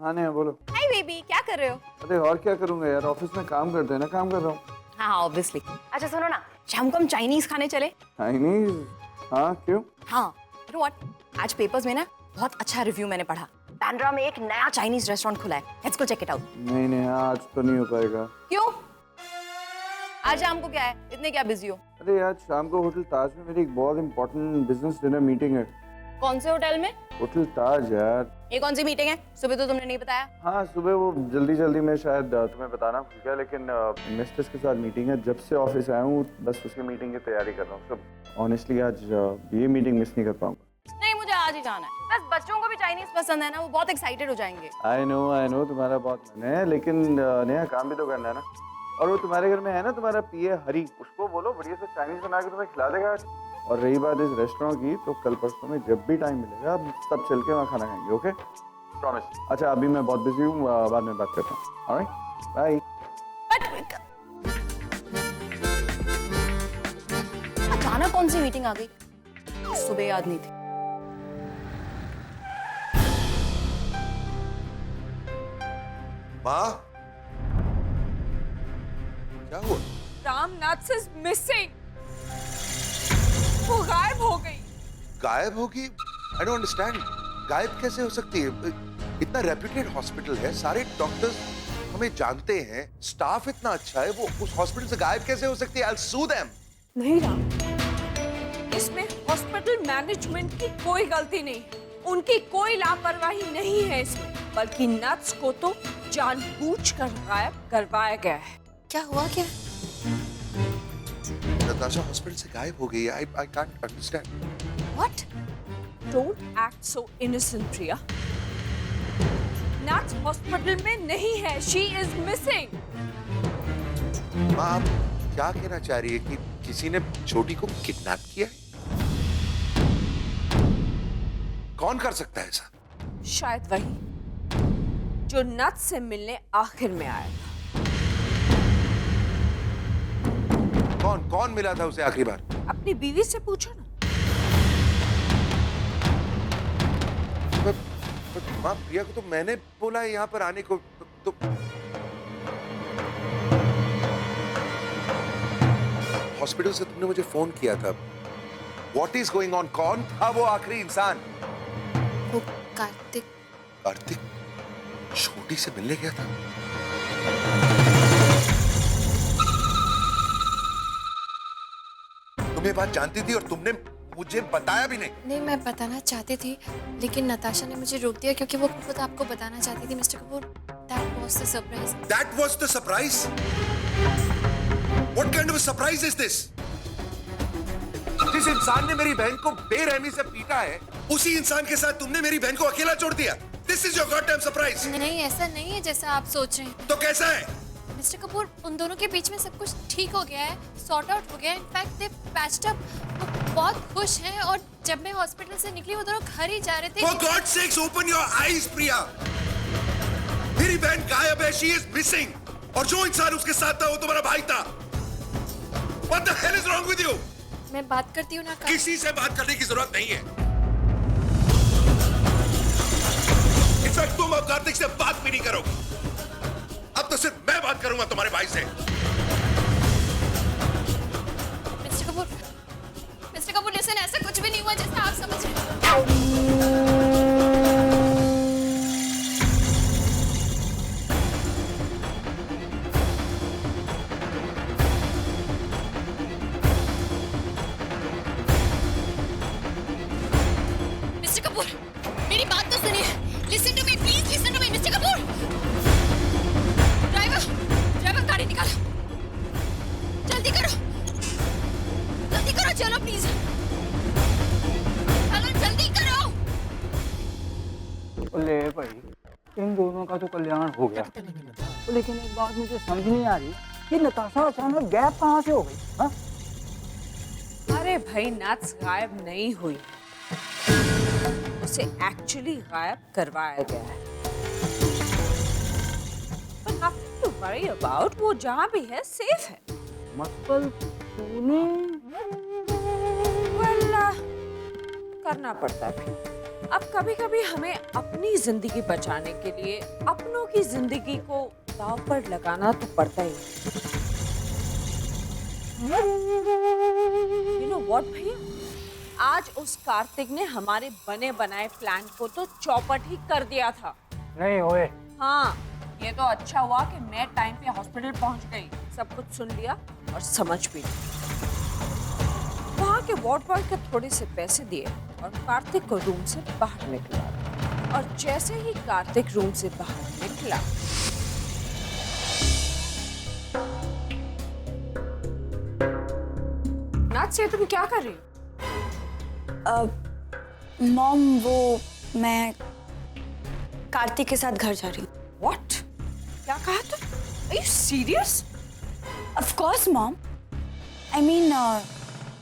हाँ नहीं बोलो। हाय बेबी, क्या कर रहे हो? अरे और क्या करूंगा यार, ऑफिस में काम करते हैं ना, काम कर रहा हूँ। हाँ ऑब्वियसली। अच्छा सुनो ना, शाम को हम चाइनीज खाने चले। चाइनीज? हाँ क्यों? हाँ यू नो व्हाट, आज पेपर्स में ना बहुत अच्छा रिव्यू मैंने पढ़ा। बांद्रा में एक नया चाइनीज रेस्टोरेंट खुला है, let's go check it out. नहीं नहीं हाँ, आज तो नहीं हो पाएगा। क्यों? आज शाम को क्या है, इतने क्या बिजी हो? अरे आज शाम को होटल ताज में मेरी एक बहुत इंपॉर्टेंट बिजनेस डिनर मीटिंग है। कौन से होटल में? होटल ताज यार। ये कौन सी मीटिंग है? सुबह तो तुमने नहीं बताया। हाँ सुबह वो जल्दी में शायद तुम्हें बताना भूल गया, लेकिन इन्वेस्टर्स के साथ मीटिंग है। जब से ऑफिस आया हूँ बस उसकी मीटिंग की तैयारी कर रहा हूँ। सब ऑनेस्टली आज ये मीटिंग मिस नहीं कर पाऊंगा। नहीं मुझे आज ही जाना है। बस बच्चों को भी चाइनीज पसंद है ना, वो बहुत एक्साइटेड हो जाएंगे। आई नो तुम्हारा बहुत मन है, लेकिन नया काम भी तो करना है ना। और वो तुम्हारे घर में है ना तुम्हारा पीए हरी, उसको बोलो बढ़िया से चाइनीज बना के तुम्हें खिला देगा। और रही बात इस रेस्टोरेंट की, तो कल परसों में जब भी टाइम मिलेगा अब सब चल के वहाँ खाना खाएंगे। Okay promise. अच्छा अभी मैं बहुत बिजी हूँ, बाद में बात करता हूँ। Alright bye. अचानक कौन सी मीटिंग आ गई, सुबह याद नहीं थी। माँ, क्या हुआ? Ramnath is missing. वो गायब हो गई। गायब होगी? I don't understand. गायब कैसे हो सकती है? इतना रेप्यूटेड हॉस्पिटल है, सारे डॉक्टर्स हमें जानते हैं, स्टाफ इतना अच्छा है, वो उस हॉस्पिटल से गायब कैसे हो सकती है? I'll sue them। नहीं राम, इसमें हॉस्पिटल मैनेजमेंट की कोई गलती नहीं, उनकी कोई लापरवाही नहीं है इसमें, बल्कि नट्स को तो जानबूझकर गायब करवाया गया है। क्या हुआ क्या? नताशा हॉस्पिटल से गायब हो गई है। I can't understand। What? Don't act so innocent, Priya. Nuts hospital में नहीं है, she is missing। माँ आप क्या कहना चाह रही है कि किसी ने छोटी को किडनैप किया है? कौन कर सकता है ऐसा? शायद वही जो नट्स से मिलने आखिर में आया था। कौन मिला था उसे आखिरी बार? अपनी बीवी से पूछो ना। माँ प्रिया को तो मैंने बोला है यहाँ पर आने को, तो हॉस्पिटल से तुमने मुझे फोन किया था। What is going on? कौन था वो आखिरी इंसान? वो कार्तिक। कार्तिक छोटी से मिलने गया था? तुम ये बात जानती थी और तुमने मुझे बताया भी नहीं? नहीं, मैं बताना चाहती थी, लेकिन नताशा ने मुझे रोक दिया क्योंकि वो खुद आपको बताना चाहती थी mister Kapoor. That was the surprise. That was the surprise? What kind of a surprise is this? जिस इंसान ने मेरी बहन को बेरहमी से पीटा है, उसी इंसान के साथ तुमने मेरी बहन को अकेला छोड़ दिया। This is your goddamn surprise. नहीं, ऐसा नहीं है जैसा आप सोच रहे हैं। तो कैसा है? मिस्टर कपूर, उन दोनों के बीच में सब कुछ ठीक हो गया है, सॉर्ट आउट हो गया है। In fact they patched up. वो बहुत खुश हैं और जब मैं हॉस्पिटल से निकली वो दोनों घर ही जा रहे थे। For God's sakes, open your eyes, प्रिया। मेरी बहन गायब है, she is missing. और जो इंसान उसके साथ था वो तुम्हारा भाई था। What the hell is wrong with you? मैं बात करती हूँ ना। किसी से बात करने की जरूरत नहीं है। इनफैक्ट तुम अब कार्तिक से बात भी नहीं करोगे। अब तो सिर्फ मैं बात करूंगा तुम्हारे भाई से। मिस्टर कपूर लिसन, ऐसा कुछ भी नहीं हुआ जैसा आप समझ रहे हैं। मिस्टर कपूर, मेरी बात तो सुनिए। Listen to me please, listen to me mister Kapoor. Driver गाड़ी निकालो, जल्दी करो चलो प्लीज, चलो जल्दी करो। ले भाई, इन दोनों का तो कल्याण हो गया, लेकिन एक बात मुझे समझ नहीं आ रही कि नताशा अचानक गैप कहाँ से हो गई? हाँ? अरे भाई, नट्स गायब नहीं हुई, उसे एक्चुअली गायब करवाया गया है। But nothing to worry about, वो जहाँ भी है सेफ है। मतलब तूने well, करना पड़ता है फिर। अब कभी कभी हमें अपनी जिंदगी बचाने के लिए अपनों की जिंदगी को दांव पर लगाना तो पड़ता ही है। You know what, भैया, आज उस कार्तिक ने हमारे बने बनाए प्लान को तो चौपट ही कर दिया था। नहीं होए। हाँ, ये तो अच्छा हुआ कि मैं टाइम पे हॉस्पिटल पहुंच गई, सब कुछ सुन लिया और समझ भी लिया। वहाँ के वार्ड बॉय को थोड़े से पैसे दिए और कार्तिक को रूम से बाहर निकला। और जैसे ही कार्तिक रूम से बाहर निकला, नाथ से तुम क्या कर रही हो? मॉम, वो मैं कार्तिक के साथ घर जा रही हूँ। What? क्या कहा तुम? Are you serious? Of course, mom. I mean,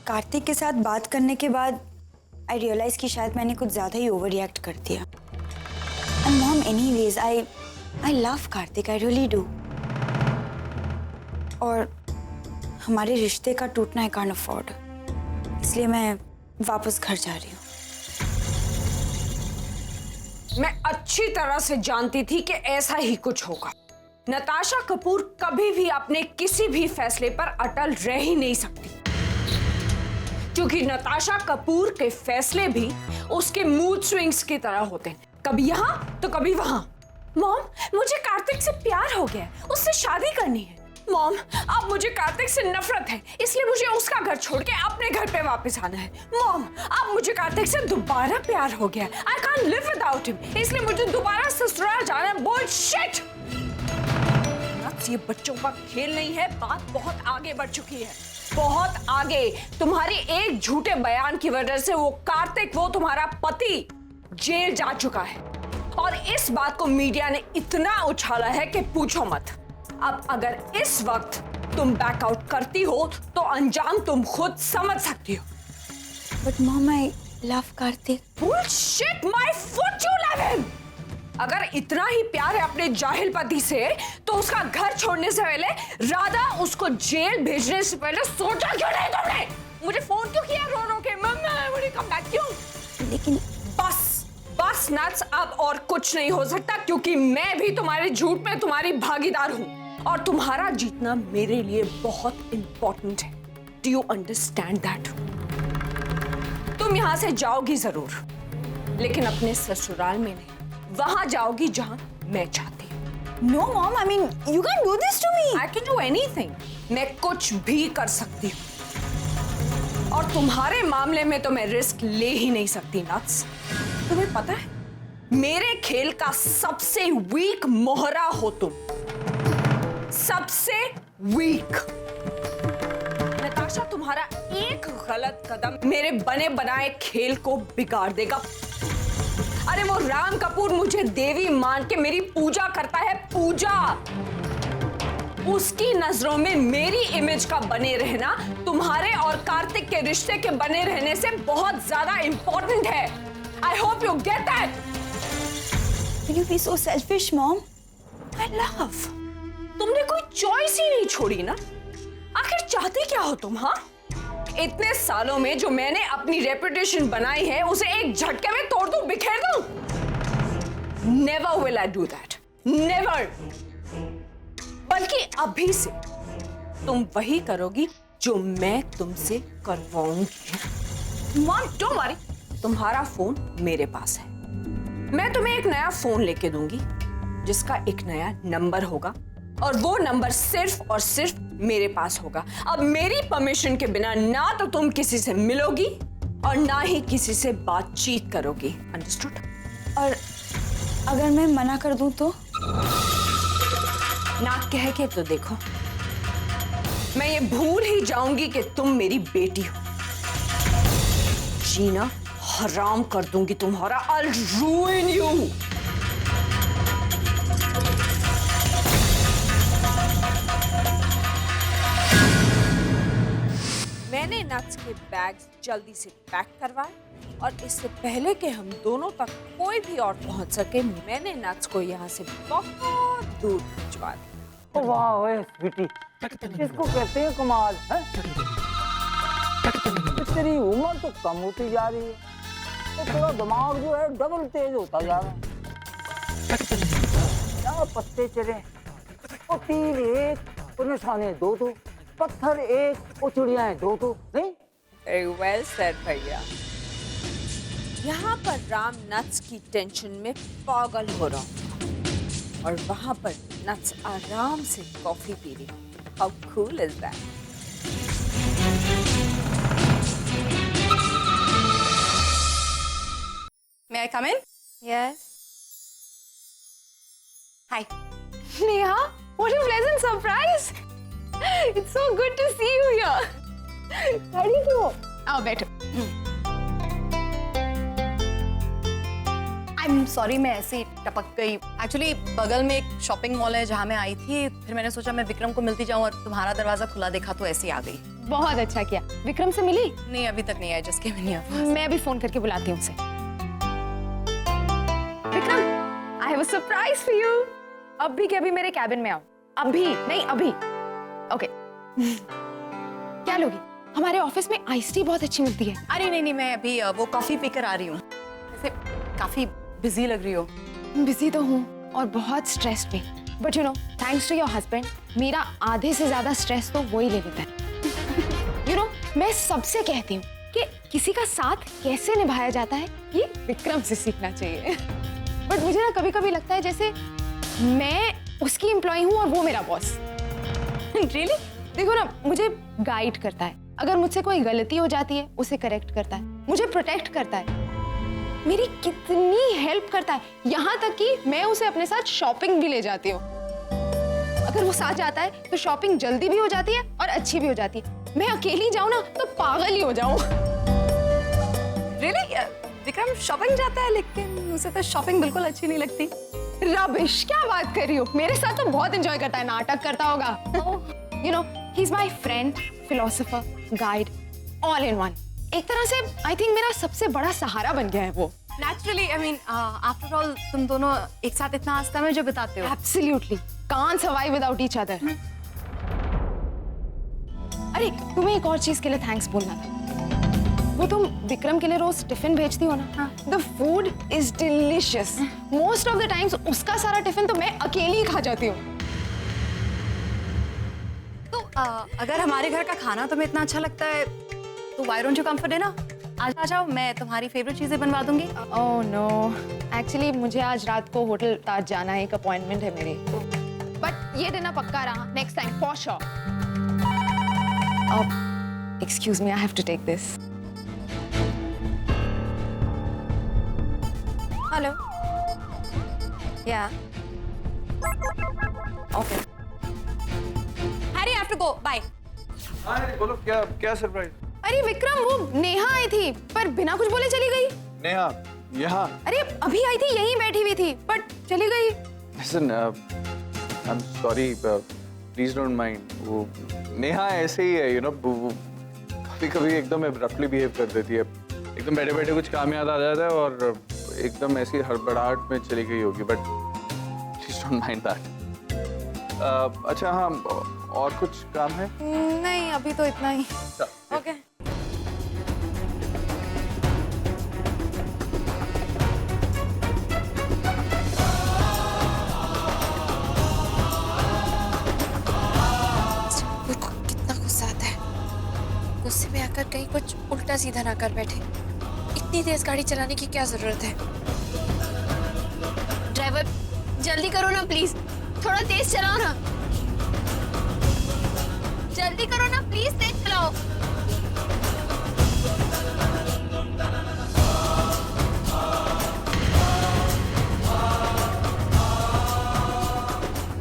Kartik के साथ बात करने के बाद I realize कि शायद मैंने कुछ ज़्यादा ही ओवर रिएक्ट कर दिया। And mom, anyways, I love Kartik, I really do. और हमारे रिश्ते का टूटना I can't afford. इसलिए मैं वापस घर जा रही हूँ। मैं अच्छी तरह से जानती थी कि ऐसा ही कुछ होगा। नताशा कपूर कभी भी अपने किसी भी फैसले पर अटल रह ही नहीं सकती, क्योंकि नताशा कपूर के फैसले भी उसके मूड स्विंग्स की तरह होते हैं, कभी यहाँ तो कभी वहां। मॉम, मुझे कार्तिक से प्यार हो गया है, उससे शादी करनी है। मॉम, अब मुझे कार्तिक से नफरत है, इसलिए मुझे उसका घर छोड़ के अपने घर पे वापस आना है। मॉम, अब मुझे कार्तिक से दोबारा प्यार हो गया, I can't live without him, इसलिए मुझे दोबारा ससुराल जाना है। बुलशिट! ये बच्चों का खेल नहीं है, बात बहुत आगे बढ़ चुकी है, बहुत आगे। तुम्हारे एक झूठे बयान की वजह से वो कार्तिक, वो तुम्हारा पति, जेल जा चुका है और इस बात को मीडिया ने इतना उछाला है कि पूछो मत। अब अगर इस वक्त तुम बैकआउट करती हो तो अंजाम तुम खुद समझ सकती हो। But mom, I love Kartik. Bullshit, my foot you love him! अगर इतना ही प्यार है अपने जाहिल पति से, तो उसका घर छोड़ने से पहले, राधा उसको जेल भेजने से पहले सोचा क्यों नहीं तुमने? मुझे फोन क्यों किया रो रो के? मम्मा, मुझे कम बैक क्यों? लेकिन बस नट्स, अब और कुछ नहीं हो सकता, क्योंकि मैं भी तुम्हारे झूठ में तुम्हारी भागीदार हूँ और तुम्हारा जीतना मेरे लिए बहुत इंपॉर्टेंट है। Do you understand that? तुम यहाँ से जाओगी जरूर, लेकिन अपने ससुराल में नहीं, वहां जाओगी जहां मैं चाहती हूँ। No, mom, I mean, you can't do this to me. I can do anything. मैं कुछ भी कर सकती हूँ और तुम्हारे मामले में तो मैं रिस्क ले ही नहीं सकती नट्स। तुम्हें पता है, मेरे खेल का सबसे वीक मोहरा हो तुम, सबसे वीक। नताशा, तुम्हारा एक गलत कदम मेरे बने बनाए खेल को बिगाड़ देगा। अरे वो राम कपूर मुझे देवी मान के मेरी पूजा करता है, पूजा। उसकी नजरों में मेरी इमेज का बने रहना तुम्हारे और कार्तिक के रिश्ते के बने रहने से बहुत ज्यादा इंपॉर्टेंट है। I hope you get that. Can you be so selfish, mom? I love. तुमने कोई चॉइस ही नहीं छोड़ी ना। आखिर चाहती क्या हो तुम? हाँ, इतने सालों में जो मैंने अपनी रेपुटेशन बनाई है, उसे एक झटके में तोड़ दूं, बिखेर दूं? Never will I do that. Never. बल्कि अभी से तुम वही करोगी जो मैं तुमसे करवाऊंगी। मॉम, डोंट वरी, तुम्हारा फोन मेरे पास है। मैं तुम्हें एक नया फोन लेके दूंगी जिसका एक नया नंबर होगा और वो नंबर सिर्फ और सिर्फ मेरे पास होगा। अब मेरी परमिशन के बिना ना तो तुम किसी से मिलोगी और ना ही किसी से बातचीत करोगी। अंडरस्टूड? और अगर मैं मना कर दूं तो? ना कह के तो देखो, मैं ये भूल ही जाऊंगी कि तुम मेरी बेटी हो। जीना हराम कर दूंगी तुम्हारा। I'll ruin you. मैंने नट्स के बैग्स जल्दी से पैक करवाए और इससे पहले कि हम दोनों तक कोई भी और पहुंच सके, मैंने नट्स को यहाँ से बहुत दूर भिजवा दिया। ओ वाह ओए स्वीटी, इसको कहते हैं कमाल है। तेरी उम्र तो कम होती जा रही है, तो थोड़ा दिमाग जो है डबल तेज होता जा रहा है। क्या पत्ते चले, वो तीर एक, वो निशाने दो दो, पत्थर एक, वो चिड़ियाएं दो दो, नहीं? Very well said, भैया। यहाँ पर राम नट्स की टेंशन में पागल हो रहा हूँ और वहाँ पर नट्स आराम से कॉफी पी रही। How cool is that? May I come in? Yes. Hi. Neha, what a pleasant surprise! It's so good to see you here. खड़ी क्यों? आओ बैठो। I'm sorry मैं ऐसे ही टपक गई। Actually बगल में एक शॉपिंग मॉल है जहाँ मैं आई थी, फिर मैंने सोचा मैं विक्रम को मिलती जाऊँ और तुम्हारा दरवाजा खुला देखा तो ऐसे ही आ गई। बहुत अच्छा किया। विक्रम से मिली? नहीं अभी तक नहीं आई, जस्ट के नहीं आ। मैं अभी फोन करके बुलाती हूँ उसे। Vikram, I have a surprise for you. अभी के अभी मेरे कैबिन में आओ। अभी नहीं अभी। ओके। क्या लोगी? हमारे ऑफिस में आइस टी बहुत अच्छी मिलती है। अरे नहीं मैं अभी वो कॉफी पीकर आ रही हूँ। वैसे काफी बिजी लग रही हो। बिजी तो हूँ और बहुत स्ट्रेस्ड भी। But you know, thanks to your husband, मेरा आधे से ज्यादा स्ट्रेस तो वो ही ले लेता है। यू नो, मैं सबसे कहती हूँ कि किसी का साथ कैसे निभाया जाता है ये विक्रम से सीखना चाहिए। बट मुझे ना कभी कभी लगता है जैसे मैं उसकी एम्प्लॉय हूँ और वो मेरा बॉस। Really? देखो ना, मुझे गाइड करता है, अगर मुझसे कोई गलती हो जाती है उसे करेक्ट करता है, मुझे प्रोटेक्ट करता है, मेरी कितनी हेल्प करता है, यहाँ तक कि मैं उसे अपने साथ शॉपिंग भी ले जाती हूँ। अगर वो साथ जाता है तो शॉपिंग जल्दी भी हो जाती है और अच्छी भी हो जाती है। मैं अकेली जाऊँ ना तो पागल ही हो जाऊँ। Really? विक्रम शॉपिंग जाता है लेकिन उसे तो शॉपिंग बिल्कुल अच्छी नहीं लगती। रबिश, क्या बात कर रही हो? मेरे साथ तो बहुत एंजॉय करता है, नाटक करता होगा। You know, he is my friend, philosopher, guide, all in one. एक तरह से आई थिंक मेरा सबसे बड़ा सहारा बन गया है वो। Naturally, I mean, after all, तुम दोनों एक साथ इतना समय जो बिताते हो। Absolutely, can't survive without each other. अरे, तुम्हें एक और चीज के लिए थैंक्स बोलना था। वो तुम विक्रम के लिए रोज टिफिन भेजती हो ना? The food is delicious. Most of the times उसका सारा टिफिन तो मैं अकेली ही खा जाती हूँ। तो अगर हमारे घर का खाना तुम्हें इतना अच्छा लगता है तो why don't you come for dinner? आज आ जाओ, मैं तुम्हारी फेवरेट चीजें बनवा दूंगी। Oh no, actually मुझे आज रात को होटल ताज जाना है, एक अपॉइंटमेंट है मेरी। But ये डिनर पक्का रहा, next time for sure. Excuse me, I have to take this. Hello. Yeah. Okay. Harry, I have to go. Bye. हाँ बोलो क्या क्या सरप्राइज? अरे विक्रम, वो नेहा आई थी पर बिना कुछ बोले चली गई। नेहा यहाँ? अरे अभी आई थी, यहीं बैठी हुई थी बट चली गई। Listen, I'm sorry, please don't mind. वो नेहा ऐसे ही है, you know, कभी-कभी एकदम एब्रप्टली बिहेव कर देती है। एकदम बैठे-बैठे कुछ काम याद आ जाता है और एकदम ऐसी हड़बड़ाहट में चली गई होगी, but please don't mind that. अच्छा हाँ, और कुछ काम है? नहीं, अभी तो इतना ही। Okay. कितना गुस्सा आता है, गुस्से में आकर कहीं कुछ उल्टा सीधा ना कर बैठे। इतनी तेज गाड़ी चलाने की क्या जरूरत है? ड्राइवर जल्दी करो ना प्लीज, थोड़ा तेज चलाओ ना, जल्दी करो ना प्लीज, तेज चलाओ।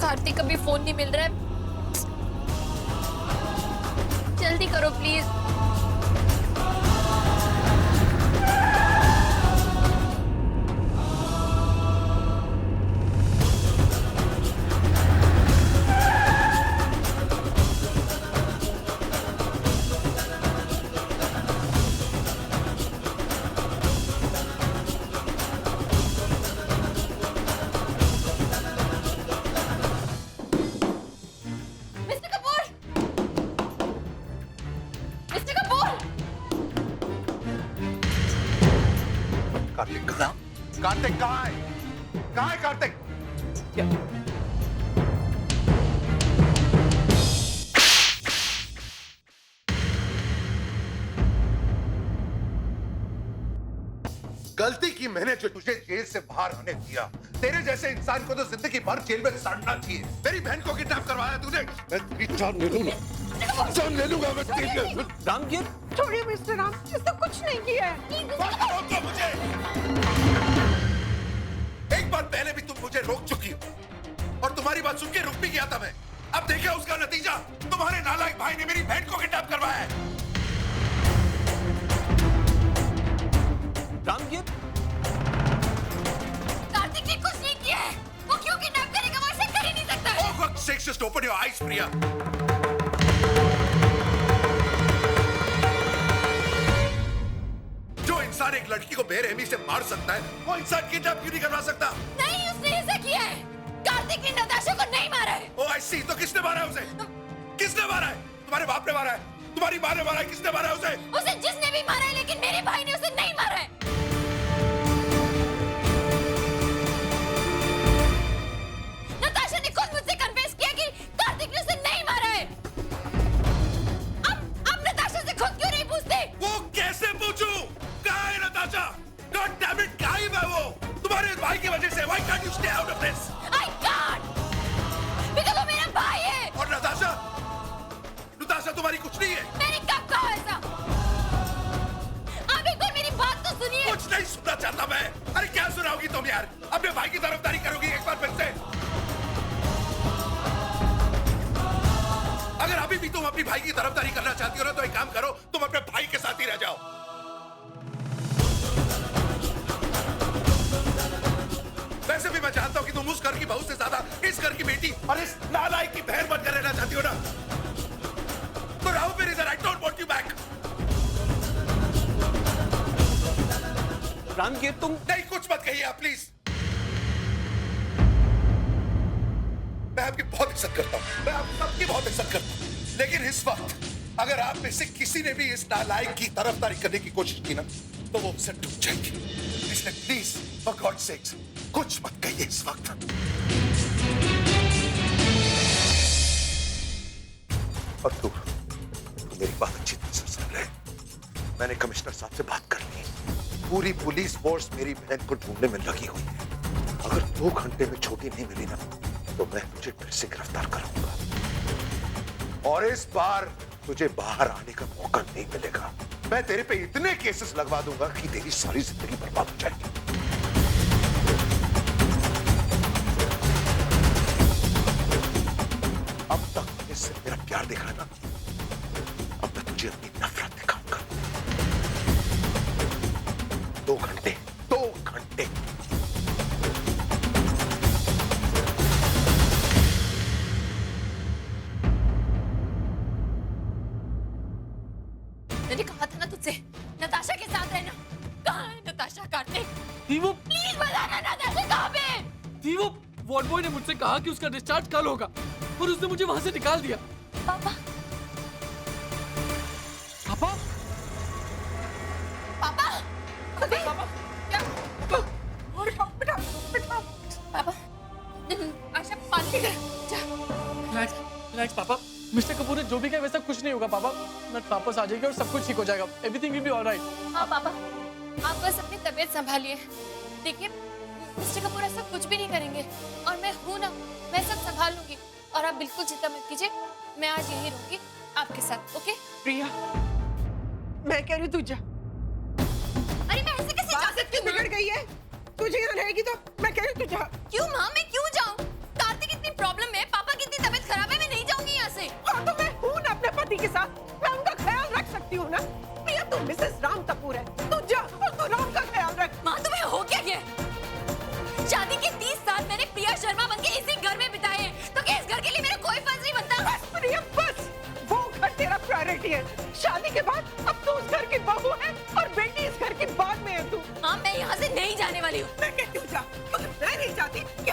कार्तिक का भी फोन नहीं मिल रहा है, जल्दी करो प्लीज। कार्तिक कहाँ है? कार्तिक कहाँ है? कहाँ है कार्तिक? गलती की मैंने जो तुझे जेल से बाहर आने दिया। तेरे जैसे इंसान को तो जिंदगी भर जेल में सड़ना चाहिए। मेरी बहन को किडनैप करवाया तूने। मैं तेरी जान ले लूंगा, जान ले लूंगा मैं तेरी। राम जी छोड़िए मिस्टर राम, इसने कुछ नहीं किया है। मत रोको मुझे। एक बार पहले भी तुम मुझे रोक चुकी हो और तुम्हारी बात सुन के रुक भी गया था मैं। अब देखा उसका नतीजा, तुम्हारे नालायक भाई ने मेरी बहन को किडनैप करवाया है। राम जी कार्तिक ने कुछ नहीं किया है। वो क्यों किडनैप करेगा? वो ऐसे कर ही नहीं सकता है। Oh, for fuck's sake, just open your eyes, Priya. जो इंसान एक लड़की को बेरहमी से मार सकता है, वो इंसान किडनैप क्यों नहीं करवा सकता? नहीं, उसने ऐसा किया है। कार्तिक ने नताशा को नहीं मारा है। Oh, I see. तो किसने मारा है उसे? किसने मारा है? तुम्हारे बाप ने मारा है? तुम्हारी माँ ने मारा है? किसने मारा है उसे? उसे जिसने भी मारा है, लेकिन मेरे भाई ने उसे नहीं मारा है। नताशा ने खुद मुझसे कन्फेस किया कि कार्तिक ने उसे नहीं मारा है। अब नताशा से खुद क्यों नहीं पूछते? वो कैसे पूछूं? कहाँ है नताशा? God damn it, गायब है वो। तुम्हारे भाई की वजह से। Why can't you stay out of this? I can't, because वो मेरा भाई है। और नताशा? नताशा तुम्हारी कुछ नहीं है। मैंने कब कहा ऐसा? आप एक बार मेरी बात तो सुनिए। कुछ नहीं सुनना चाहता मैं। अरे क्या सुनाओगी तुम यार? अपने भाई की तरफदारी करोगी एक बार फिर से? अगर अभी भी तुम अपनी भाई की तरफदारी करना चाहती हो ना, तो एक काम करो, तुम अपने भाई के साथ ही रह जाओ। वैसे भी मैं जानता हूं कि तुम उस घर की बहू से ज्यादा इस घर की बेटी और इस नालायक की बहन बनकर रहना चाहती हो ना। तो राहु मेरी इधर, I don't want you back। Ram ji तुम नहीं, कुछ मत कहिए आप प्लीज। मैं आपकी बहुत इज्जत करता हूं, मैं आप सबकी बहुत इज्जत करता हूं, लेकिन इस वक्त अगर आप में से किसी ने भी इस नालायक की तरफदारी करने की कोशिश की ना, तो वो उसे डूब जाएगी। इसलिए प्लीज फॉर गॉड सेक्स कुछ मत कहिए इस वक्त। और तू मेरी बात अच्छी तरह से सुन ले। मैंने कमिश्नर साहब से बात कर ली। पूरी पुलिस फोर्स मेरी बहन को ढूंढने में लगी हुई है। अगर 2 घंटे में छोटी नहीं मिली ना, तो मैं तुझे फिर से गिरफ्तार करूंगा और इस बार तुझे बाहर आने का मौका नहीं मिलेगा। मैं तेरे पे इतने केसेस लगवा दूंगा कि तेरी सारी जिंदगी बर्बाद हो जाएगी। अब तक तुझे सिर्फ मेरा प्यार देखा है ना, अब मैं तुझे अपनी नफरत दिखाऊंगा। 2 घंटे, 2 घंटे। मैंने कहा था ना तुझसे, नताशा के साथ रहना। कहाँ है नताशा? कार्तिक थी वो प्लीज बताना, नताशा कहाँ पे है? थी वो वार्ड बॉय ने मुझसे कहा कि उसका डिस्चार्ज कल होगा और उसने मुझे वहां से निकाल दिया। पापा पापा पापा अबे, क्या? और बेटा बेटा पापा आशा पानी लेकर जा। रिलैक्स रिलैक्स पापा। मिस्टर कपूर ने जो भी कहा वैसा कुछ नहीं होगा पापा। नट वापस आ जाएगी और सब कुछ ठीक हो जाएगा। Everything will be alright. हाँ पापा, आप बस अपनी तबीयत संभालिए। देखिए मिस्टर कपूर ऐसा कुछ भी नहीं करेंगे और मैं हूँ ना, मैं सब संभाल लूंगी और आप बिल्कुल चिंता मत कीजिए। मैं आज यहीं रहूंगी आपके साथ। ओके प्रिया, मैं कह रही हूँ तू जा। अरे मैं ऐसे कैसे जा सकती हूँ? बिगड़ गई है, तुझे यहाँ रहेगी तो मैं कह रही हूँ तू जा। क्यों माँ, मैं क्यों जाऊँ? कार्तिक इतनी प्रॉब्लम है, पापा की इतनी तबीयत खराब है, मैं नहीं जाऊंगी यहाँ से। हाँ तो मैं हूँ ना अपने पति के साथ, मैं उनका ख्याल रख सकती हूँ ना। प्रिया तू मिसेस राम कपूर है, तू जा और तू राम का ख्याल रख। माँ तुम्हें हो क्या गया? शादी के 30 साल मैंने प्रिया शर्मा बनके इसी घर में बिताए हैं, तो क्या इस घर के लिए मेरा कोई फर्ज नहीं बनता? बस प्रिया बस, वो घर तेरा प्रायोरिटी है। शादी के बाद अब तू उस घर की बहू है और बेटी इस घर की बाद में है तू। हाँ मैं यहाँ से नहीं जाने वाली हूँ। मैं कहती हूँ जा, मगर मैं नहीं चाहती कि